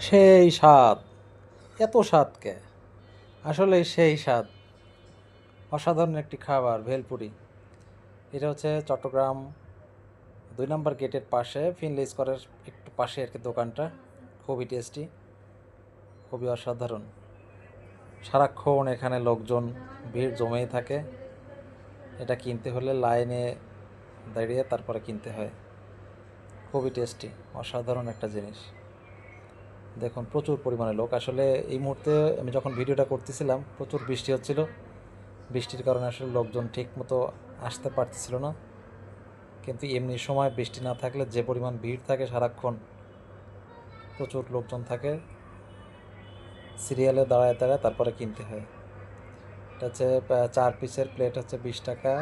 সেই স্বাদ, এত স্বাদকে আসলে সেই স্বাদ। অসাধারণ একটি খাবার ভেলপুরি। এটা হচ্ছে চট্টগ্রাম 2 নম্বর গেটের পাশে, ফিনলে স্কোয়ারের একটু পাশে আর কি দোকানটা। খুবই টেস্টি, খুবই অসাধারণ। সারাক্ষণ এখানে লোকজন ভিড় জমেই থাকে। এটা কিনতে হলে লাইনে দাঁড়িয়ে তারপরে কিনতে হয়। খুবই টেস্টি, অসাধারণ একটা জিনিস। দেখুন প্রচুর পরিমাণে লোক। আসলে এই মুহূর্তে আমি যখন ভিডিওটা করতেছিলাম প্রচুর বৃষ্টি হচ্ছিল। বৃষ্টির কারণে আসলে লোকজন ঠিক মতো আসতে পারতেছিল না, কিন্তু এমনি সময় বৃষ্টি না থাকলে যে পরিমাণ ভিড় থাকে সারাক্ষণ, প্রচুর লোকজন থাকে, সিরিয়ালে দাঁড়ায় দাঁড়ায় তারপরে কিনতে হয়। এটা হচ্ছে 4 পিসের প্লেট হচ্ছে 20 টাকা,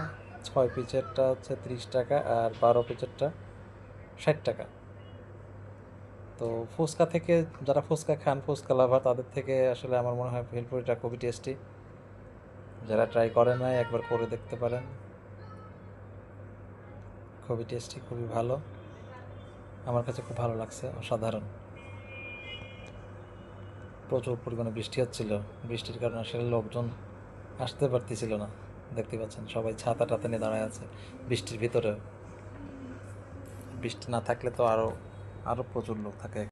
6 পিসেরটা হচ্ছে 30 টাকা, আর 12 পিসেরটা 60 টাকা। তো ফুচকা থেকে, যারা ফুচকা খান, ফুচকা লাভার, তাদের থেকে আসলে আমার মনে হয় ভেলপুরিটা খুবই টেস্টি। যারা ট্রাই করেন নাই একবার করে দেখতে পারেন। খুবই টেস্টি, খুবই ভালো। আমার কাছে খুব ভালো লাগছে, অসাধারণ। প্রচুর পরিমাণে বৃষ্টি হচ্ছিল, বৃষ্টির কারণে আসলে লোকজন আসতে পারতেছিল না। দেখতে পাচ্ছেন সবাই ছাতা টাতা নিয়ে দাঁড়ায় আছে বৃষ্টির ভিতরে। বৃষ্টি না থাকলে তো আরও আরও প্রচুর লোক থাকে।